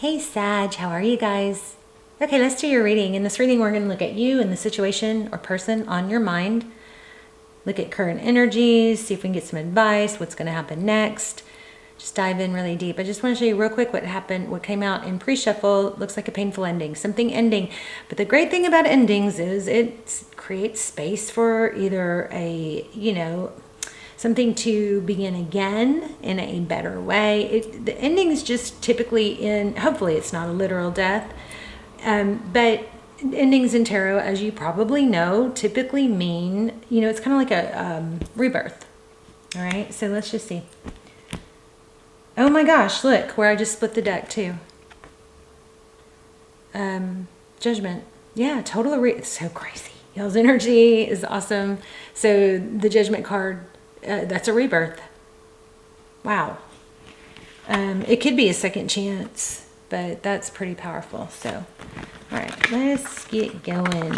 Hey Sag, how are you guys? Okay, let's do your reading. In this reading, we're going to look at you and the situation or person on your mind. Look at current energies, see if we can get some advice, what's going to happen next. Just dive in really deep. I just want to show you real quick what happened, what came out in pre-shuffle. Looks like a painful ending, something ending. But the great thing about endings is it creates space for either something to begin again in a better way. The ending is just typically hopefully it's not a literal death, but endings in tarot, as you probably know, typically mean, it's kind of like a rebirth. All right, so let's just see. Oh my gosh, look where I just split the deck too. Judgment. Yeah, it's so crazy. Y'all's energy is awesome. So the Judgment card, that's a rebirth. Wow. It could be a second chance, but that's pretty powerful. So, all right, let's get going.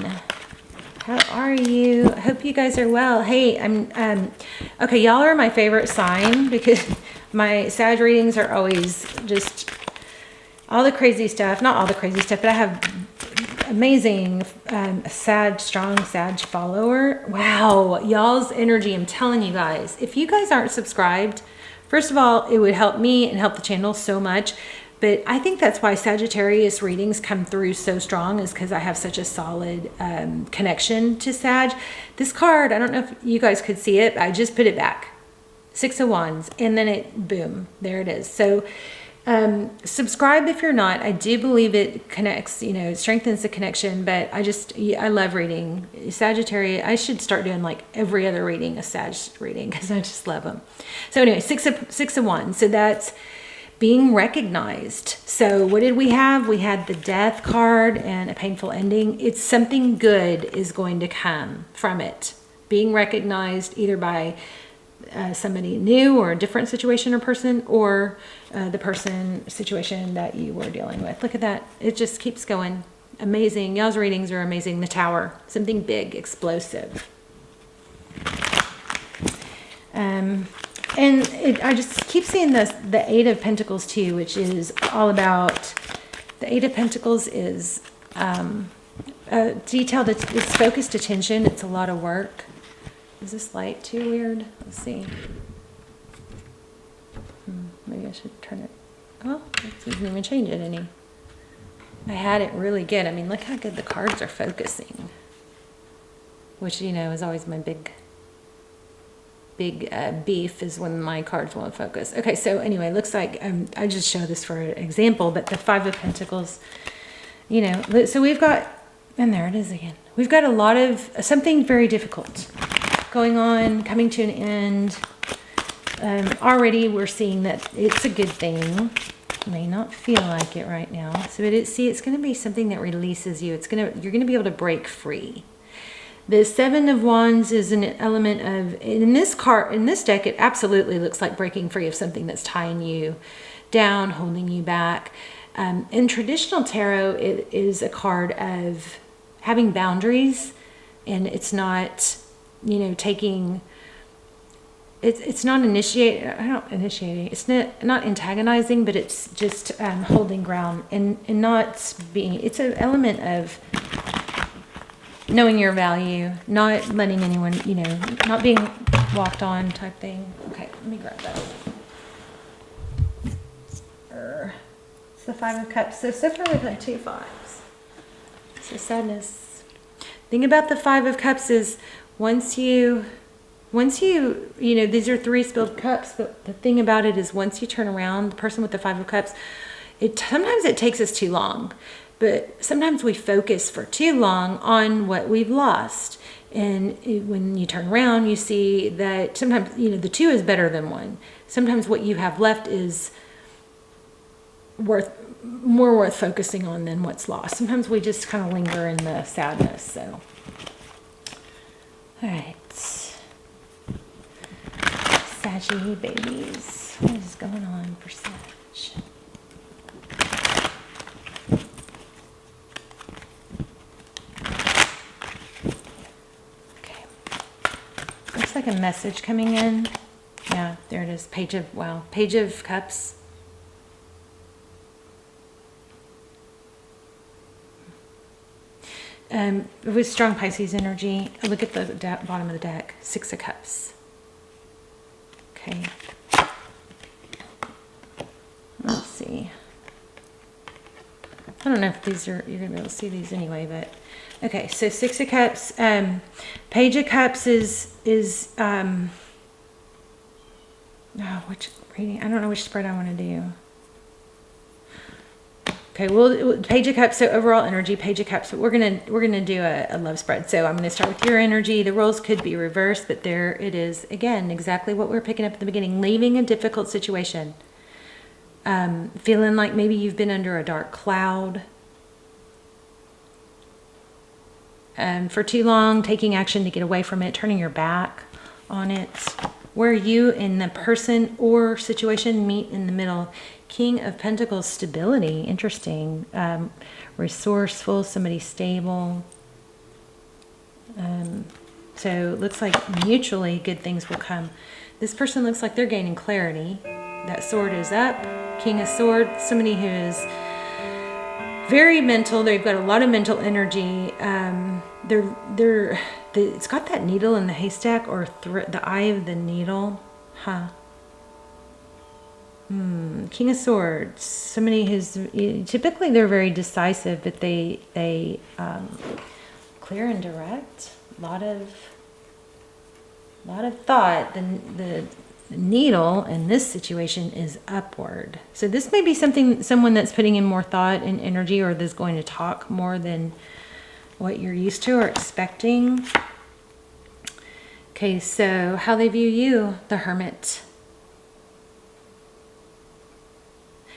How are you? I hope you guys are well. Hey, okay, y'all are my favorite sign because my Sag readings are always just all the crazy stuff. Not all the crazy stuff, but I have amazing strong Sag follower. Wow, y'all's energy, I'm telling you guys. If you guys aren't subscribed, first of all, it would help me and help the channel so much. But I think that's why Sagittarius readings come through so strong, is because I have such a solid connection to Sag. This card, I don't know if you guys could see it, I just put it back. 6 of Wands, and then boom, there it is. So subscribe if you're not. I do believe it connects, it strengthens the connection, but I love reading Sagittarius. I should start doing like every other reading, a Sag reading, because I just love them. So anyway, 6 of Wands. So that's being recognized. So what did we have? We had the Death card and a painful ending. It's something good is going to come from it. Being recognized either by somebody new or a different situation or person, or the situation that you were dealing with. Look at that. It just keeps going. Amazing. Y'all's readings are amazing. The Tower. Something big, explosive. I just keep seeing the 8 of Pentacles too, which is all about, the 8 of Pentacles is detailed, it's focused attention, it's a lot of work. Is this light too weird? Let's see. Maybe I should turn it. Oh, it doesn't even change it any. I had it really good. I mean, look how good the cards are focusing. Which, is always my big beef, is when my cards won't focus. Okay, so anyway, looks like, I just show this for an example, but the 5 of Pentacles, so we've got, and there it is again. We've got a lot of something very difficult going on, coming to an end. Already we're seeing that it's a good thing. May not feel like it right now. So it's going to be something that releases you. You're going to be able to break free. The 7 of Wands is an element of, in this deck, it absolutely looks like breaking free of something that's tying you down, holding you back. In traditional tarot, it is a card of having boundaries, and it's not, taking, it's not initiating, it's not antagonizing, but it's just holding ground and not being, it's an element of knowing your value, not letting anyone, not being walked on type thing. Okay, let me grab that. It's the 5 of Cups. So far we've had 2 5s. So sadness. Thing about the 5 of Cups is once you, these are 3 spilled cups, but the thing about it is once you turn around, the person with the 5 of Cups, sometimes it takes us too long. But sometimes we focus for too long on what we've lost. And when you turn around, you see that sometimes, the 2 is better than 1. Sometimes what you have left is more worth focusing on than what's lost. Sometimes we just kind of linger in the sadness. So, all right. Saggy babies. What is going on for Sag? Looks like a message coming in. Yeah, there it is. Page of Cups. With strong Pisces energy, look at the bottom of the deck. 6 of Cups. Okay. Let's see. I don't know if these are, you're going to be able to see these anyway, but okay. So 6 of Cups, Page of Cups is which reading? I don't know which spread I want to do. Okay, well, Page of Cups, so overall energy, Page of Cups, but we're gonna do a love spread. So I'm gonna start with your energy. The roles could be reversed, but there it is. Again, exactly what we're picking up at the beginning. Leaving a difficult situation. Feeling like maybe you've been under a dark cloud for too long, taking action to get away from it, turning your back on it. Where you and the person or situation meet in the middle. King of Pentacles, stability, interesting. Resourceful, somebody stable. So it looks like mutually good things will come. This person looks like they're gaining clarity. That sword is up. King of Swords, somebody who is very mental. They've got a lot of mental energy. It's got that needle in the haystack, or the eye of the needle. Huh. King of Swords, somebody who's, typically they're very decisive, but they clear and direct. A lot of thought. The needle in this situation is upward. So this may be someone that's putting in more thought and energy, or that's going to talk more than what you're used to or expecting. Okay, so how they view you, the Hermit.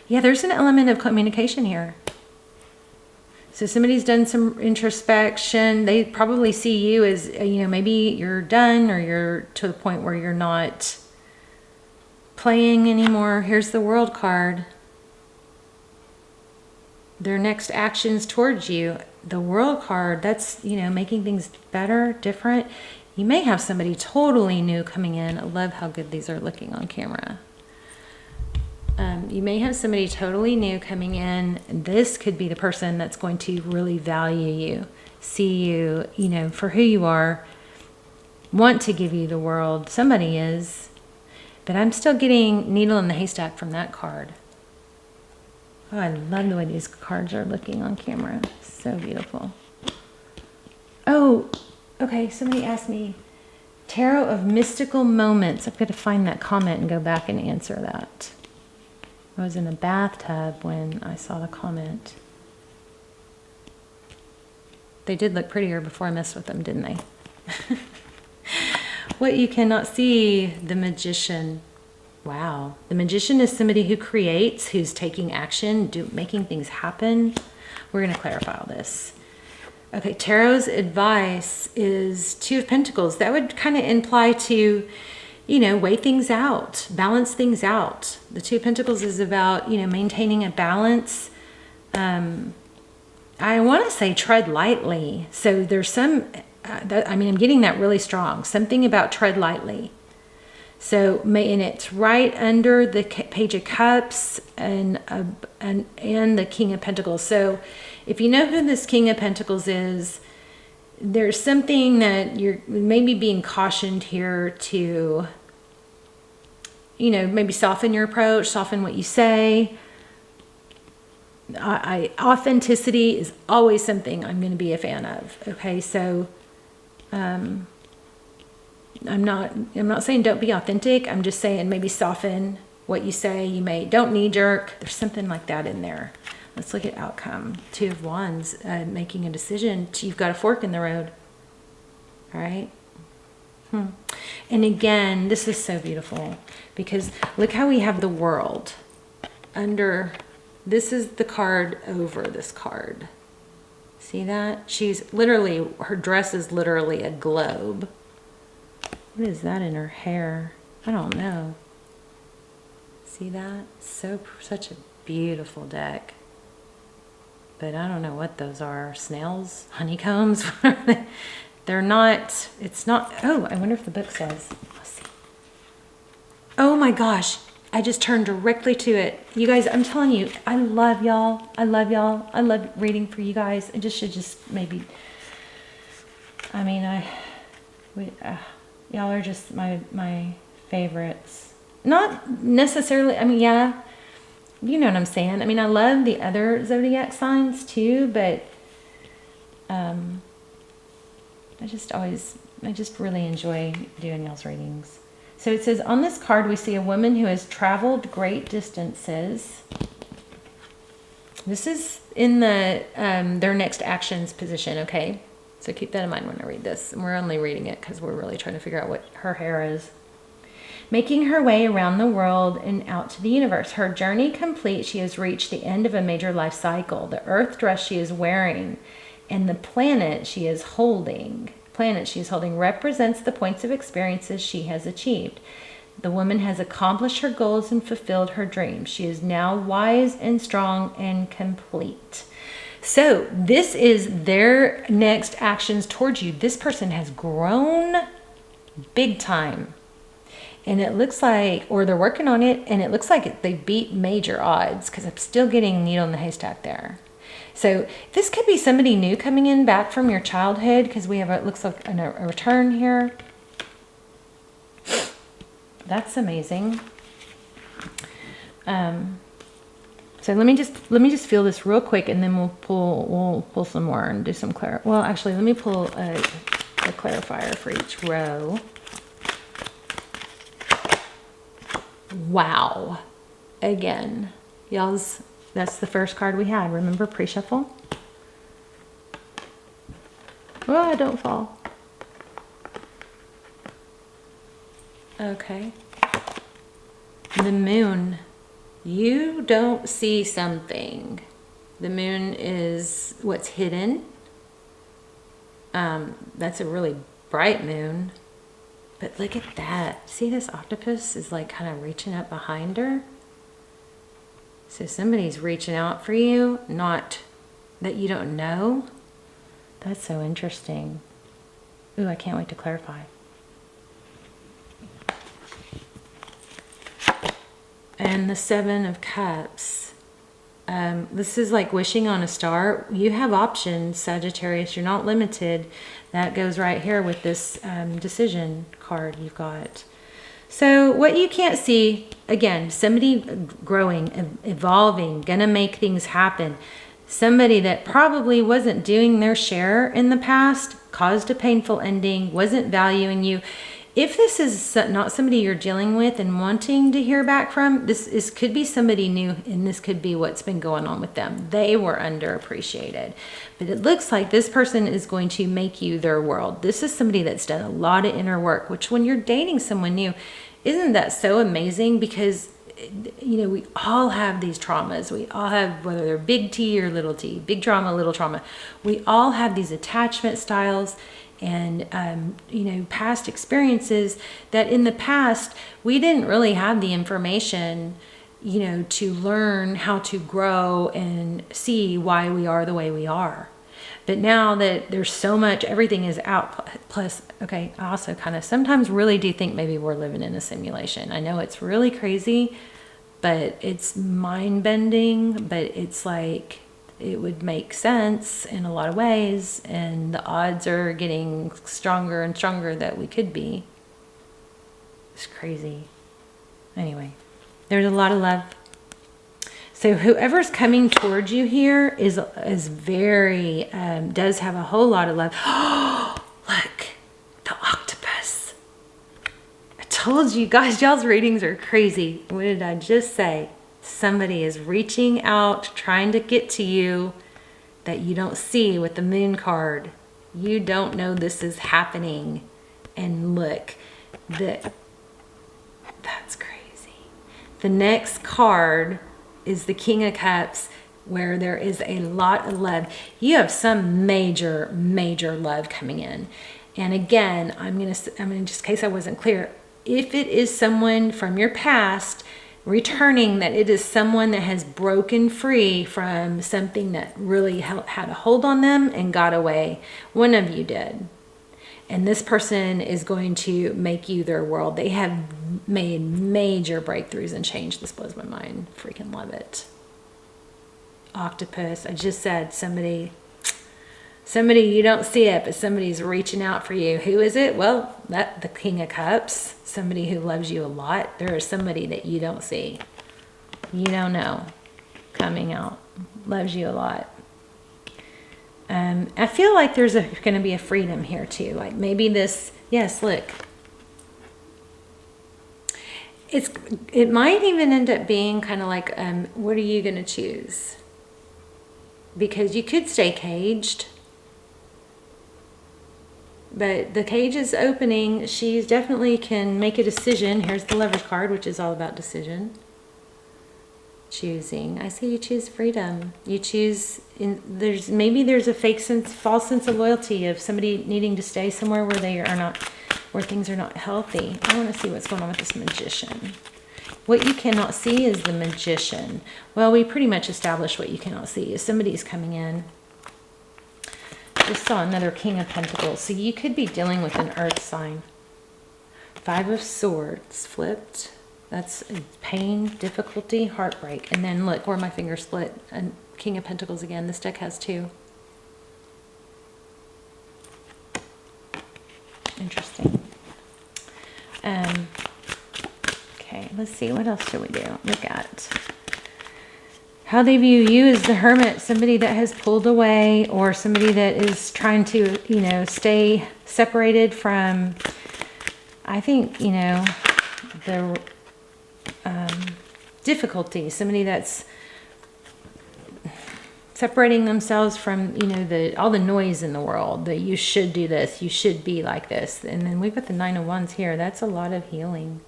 Yeah, there's an element of communication here. So somebody's done some introspection. They probably see you as, maybe you're done, or you're to the point where you're not playing anymore. Here's the World card. Their next actions towards you. The World card, that's, making things better, different. You may have somebody totally new coming in. I love how good these are looking on camera. You may have somebody totally new coming in. This could be the person that's going to really value you, see you, for who you are, want to give you the world. Somebody is. But I'm still getting needle in the haystack from that card. Oh, I love the way these cards are looking on camera. So beautiful. Oh, okay. Somebody asked me, Tarot of Mystical Moments. I've got to find that comment and go back and answer that. I was in a bathtub when I saw the comment. They did look prettier before I messed with them, didn't they? What you cannot see, the Magician. Wow. The Magician is somebody who creates, who's taking action, making things happen. We're going to clarify all this. Okay, Tarot's advice is 2 of Pentacles. That would kind of imply to, weigh things out, balance things out. The 2 of Pentacles is about, maintaining a balance. I want to say tread lightly. So there's some, I'm getting that really strong. Something about tread lightly. So, and it's right under the Page of Cups and the King of Pentacles. So if you know who this King of Pentacles is, there's something that you're maybe being cautioned here to, maybe soften your approach, soften what you say. Authenticity is always something I'm going to be a fan of. Okay, so I'm not saying don't be authentic. I'm just saying maybe soften what you say. Don't knee jerk. There's something like that in there. Let's look at outcome. 2 of Wands, making a decision. You've got a fork in the road. All right. And again, this is so beautiful because look how we have the World under. This is the card over this card. See that? Her dress is literally a globe. What is that in her hair? I don't know. See that? Such a beautiful deck. But I don't know what those are. Snails? Honeycombs? They're not, it's not, oh, I wonder if the book says. Let's see. Oh my gosh. I just turned directly to it. You guys, I'm telling you, I love y'all. I love y'all. I love reading for you guys. I should maybe I mean, y'all are just my favorites. Not necessarily, I mean, yeah, you know what I'm saying. I mean, I love the other zodiac signs too, but I just really enjoy doing y'all's readings. So it says, on this card, we see a woman who has traveled great distances. This is in the their next actions position, okay? So keep that in mind when I read this. And we're only reading it because we're really trying to figure out what her hair is. Making her way around the world and out to the universe. Her journey complete, she has reached the end of a major life cycle. The earth dress she is wearing and the planet she is holding represents the points of experiences she has achieved. The woman has accomplished her goals and fulfilled her dreams. She is now wise and strong and complete. So this is their next actions towards you. This person has grown big time. And it looks like, or they're working on it, and it looks like they beat major odds, because I'm still getting a needle in the haystack there. So this could be somebody new coming in back from your childhood, because we have, it looks like a return here. That's amazing. So let me just feel this real quick, and then we'll pull some more and do some well, actually, let me pull a clarifier for each row. Wow. Again, y'all's, that's the first card we had. Remember pre-shuffle? Oh, don't fall. Okay. The moon. You don't see something. The moon is what's hidden. That's a really bright moon. But look at that. See, this octopus is like kind of reaching up behind her. So somebody's reaching out for you, not that you don't know. That's so interesting. Ooh, I can't wait to clarify. And the Seven of Cups. This is like wishing on a star. You have options, Sagittarius. You're not limited. That goes right here with this decision card you've got. So what you can't see, again, somebody growing, evolving, gonna make things happen. Somebody that probably wasn't doing their share in the past, caused a painful ending, wasn't valuing you. If this is not somebody you're dealing with and wanting to hear back from, this could be somebody new, and this could be what's been going on with them. They were underappreciated. But it looks like this person is going to make you their world. This is somebody that's done a lot of inner work, which when you're dating someone new, isn't that so amazing? Because, you know, we all have these traumas. We all have, whether they're big T or little t, big trauma, little trauma. We all have these attachment styles and, you know, past experiences that in the past, we didn't really have the information, you know, to learn how to grow and see why we are the way we are. But now that there's so much, everything is out. Plus, okay, I also kind of sometimes really do think maybe we're living in a simulation. I know it's really crazy, but it's mind-bending, but it's like, it would make sense in a lot of ways, and the odds are getting stronger and stronger that we could be. It's crazy. Anyway, there's a lot of love. So whoever's coming towards you here is very, does have a whole lot of love. Oh, look, the octopus. I told you guys, y'all's readings are crazy. What did I just say? Somebody is reaching out, trying to get to you that you don't see with the moon card. You don't know this is happening. And look, that's crazy. The next card is the King of Cups, where there is a lot of love. You have some major love coming in. And again, I'm gonna just in case I wasn't clear, if it is someone from your past returning, that it is someone that has broken free from something that really had a hold on them and got away. One of you did. And this person is going to make you their world. They have made major breakthroughs and change. This blows my mind. Freaking love it. Octopus. I just said somebody Somebody, you don't see it, but somebody's reaching out for you. Who is it? Well, the King of Cups. Somebody who loves you a lot. There is somebody that you don't see. You don't know. Coming out. Loves you a lot. I feel like there's going to be a freedom here too. Like maybe this, yes, look. It might even end up being kind of like, what are you going to choose? Because you could stay caged. But the cage is opening. She definitely can make a decision. Here's the Lover's card, which is all about decision. Choosing. I see you choose freedom. You choose, maybe there's a false sense of loyalty of somebody needing to stay somewhere where they are not, where things are not healthy. I want to see what's going on with this Magician. What you cannot see is the Magician. Well, we pretty much established what you cannot see is somebody's coming in. Just saw another King of Pentacles. So you could be dealing with an earth sign. 5 of Swords flipped. That's pain, difficulty, heartbreak. And then look where my finger split. And King of Pentacles again. This deck has 2. Interesting. Okay, let's see. What else should we do? Look at how they view you as the Hermit. Somebody that has pulled away, or somebody that is trying to, stay separated from, I think, the difficulty. Somebody that's separating themselves from, all the noise in the world, that you should do this, you should be like this. And then we've got the 9 of Wands here. That's a lot of healing.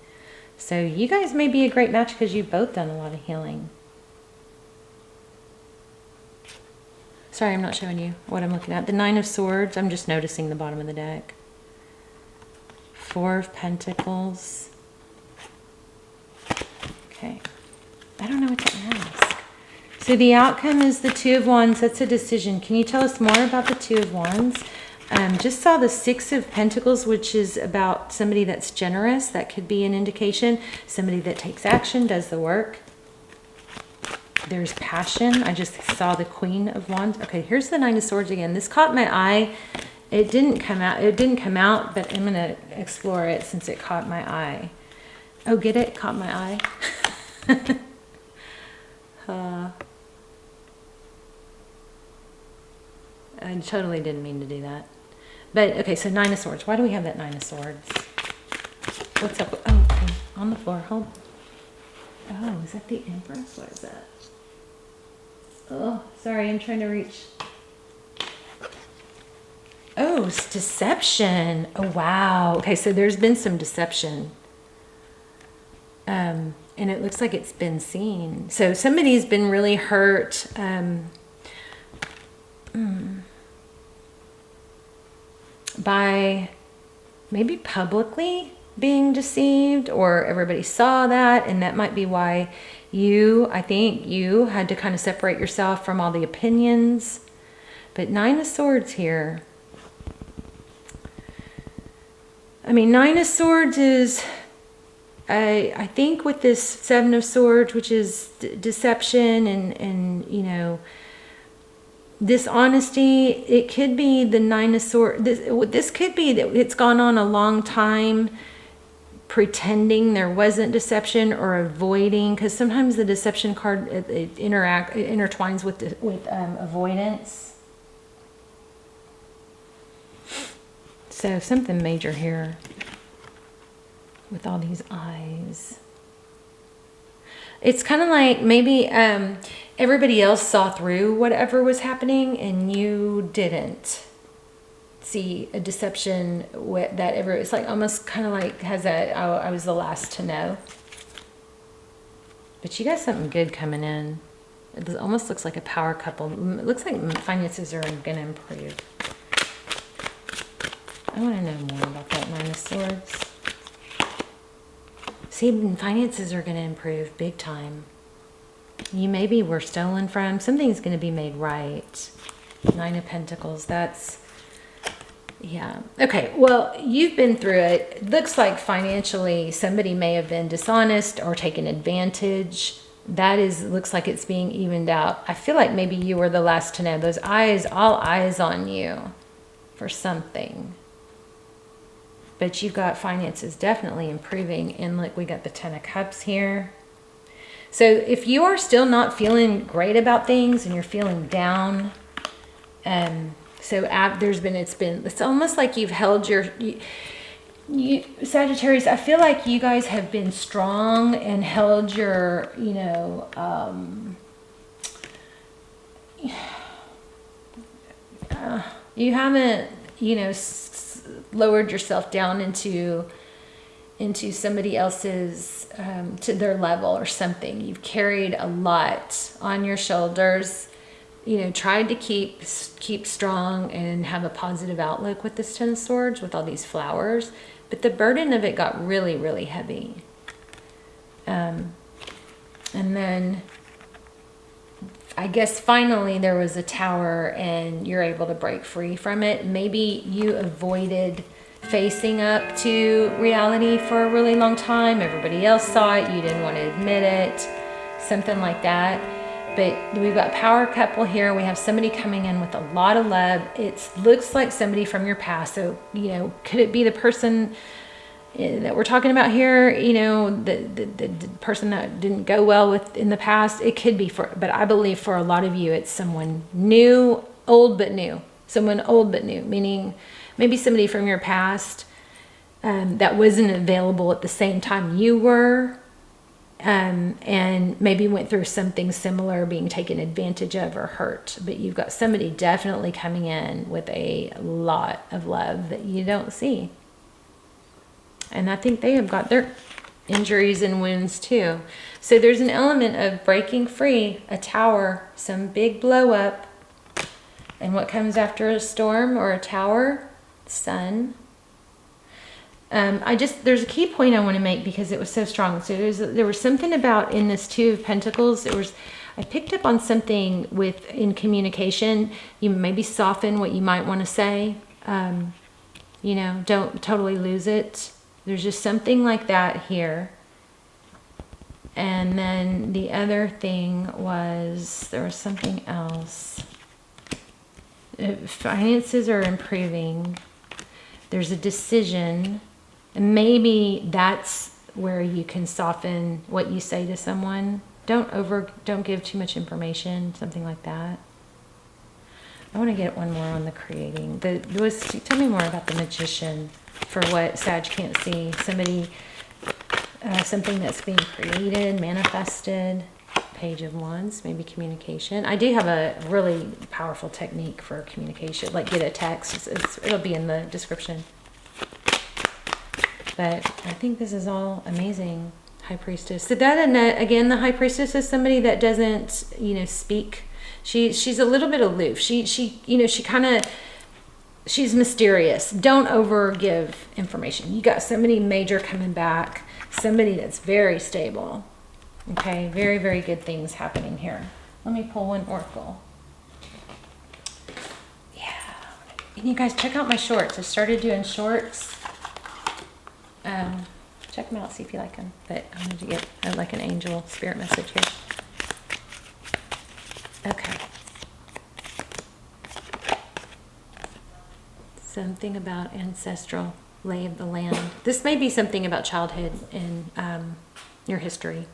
So you guys may be a great match because you've both done a lot of healing. Sorry, I'm not showing you what I'm looking at. The 9 of Swords, I'm just noticing the bottom of the deck. 4 of Pentacles. Okay. I don't know what to ask. So the outcome is the 2 of Wands. That's a decision. Can you tell us more about the 2 of Wands? Just saw the 6 of Pentacles, which is about somebody that's generous. That could be an indication. Somebody that takes action, does the work. There's passion. I just saw the Queen of Wands. Okay, here's the 9 of Swords again. This caught my eye. It didn't come out, but I'm going to explore it since it caught my eye. Oh, get it? Caught my eye. I totally didn't mean to do that. But, okay, so 9 of Swords. Why do we have that 9 of Swords? What's up? Oh, okay. On the floor. Hold. Oh, is that the Empress? What is that? Oh, sorry. I'm trying to reach. Oh, it's deception. Oh, wow. Okay, so there's been some deception. And it looks like it's been seen. So somebody's been really hurt. By maybe publicly being deceived, or everybody saw that, and that might be why I think you had to kind of separate yourself from all the opinions. But 9 of Swords here. I mean, 9 of Swords is, I think with this 7 of Swords, which is deception and dishonesty, it could be the 9 of Swords. This could be that it's gone on a long time pretending there wasn't deception, or avoiding, because sometimes the deception card it intertwines with avoidance. So something major here with all these eyes. It's kind of like maybe everybody else saw through whatever was happening and you didn't see a deception it's like almost kind of like has that, oh, I was the last to know. But you got something good coming in. It almost looks like a power couple. It looks like finances are going to improve. I want to know more about that 9 of Swords. See, finances are going to improve big time. You maybe were stolen from. Something's going to be made right. 9 of Pentacles. That's, yeah. Okay, well, you've been through it. It looks like financially somebody may have been dishonest or taken advantage that looks like it's being evened out. I feel like maybe you were the last to know. Those eyes, all eyes on you for something. But you've got finances definitely improving. And look, we got the Ten of Cups here. So if you are still not feeling great about things and you're feeling down, it's almost like you've held you Sagittarius, I feel like you guys have been strong and held your, you haven't, lowered yourself down into somebody else's, to their level or something. You've carried a lot on your shoulders, tried to keep strong and have a positive outlook with this Ten of Swords, with all these flowers. But the burden of it got really, really heavy. And then I guess finally there was a Tower and you're able to break free from it. Maybe you avoided facing up to reality for a really long time. Everybody else saw it. You didn't want to admit it. Something like that. But we've got Power couple here. We have somebody coming in with a lot of love. It looks like somebody from your past. So, could it be the person that we're talking about here? The person that didn't go well with in the past. It could be but I believe for a lot of you, it's someone new, old but new. Someone old but new, meaning maybe somebody from your past that wasn't available at the same time you were. And maybe went through something similar, being taken advantage of or hurt. But you've got somebody definitely coming in with a lot of love that you don't see. And I think they have got their injuries and wounds too. So there's an element of breaking free, a Tower, some big blow up. And what comes after a storm or a Tower? Sun. There's a key point I want to make because it was so strong. So there was something about in this Two of Pentacles. I picked up on something in communication. You maybe soften what you might want to say. Don't totally lose it. There's just something like that here. And then the other thing there was something else. Finances are improving. There's a decision. And maybe that's where you can soften what you say to someone. Don't give too much information, something like that. I want to get one more on the creating. Tell me more about the Magician for what Sag can't see. Something that's being created, manifested. Page of Wands, maybe communication. I do have a really powerful technique for communication, like get a text. It'll be in the description. But I think this is all amazing. High Priestess. So that, and again, the High Priestess is somebody that doesn't, speak. She's a little bit aloof. She's mysterious. Don't overgive information. You got somebody major coming back. Somebody that's very stable. Okay, very, very good things happening here. Let me pull one oracle. Yeah. And you guys check out my shorts. I started doing shorts. Check them out, see if you like them. But I'm going to get like an angel spirit message here. Okay. Something about ancestral lay of the land. This may be something about childhood and your history.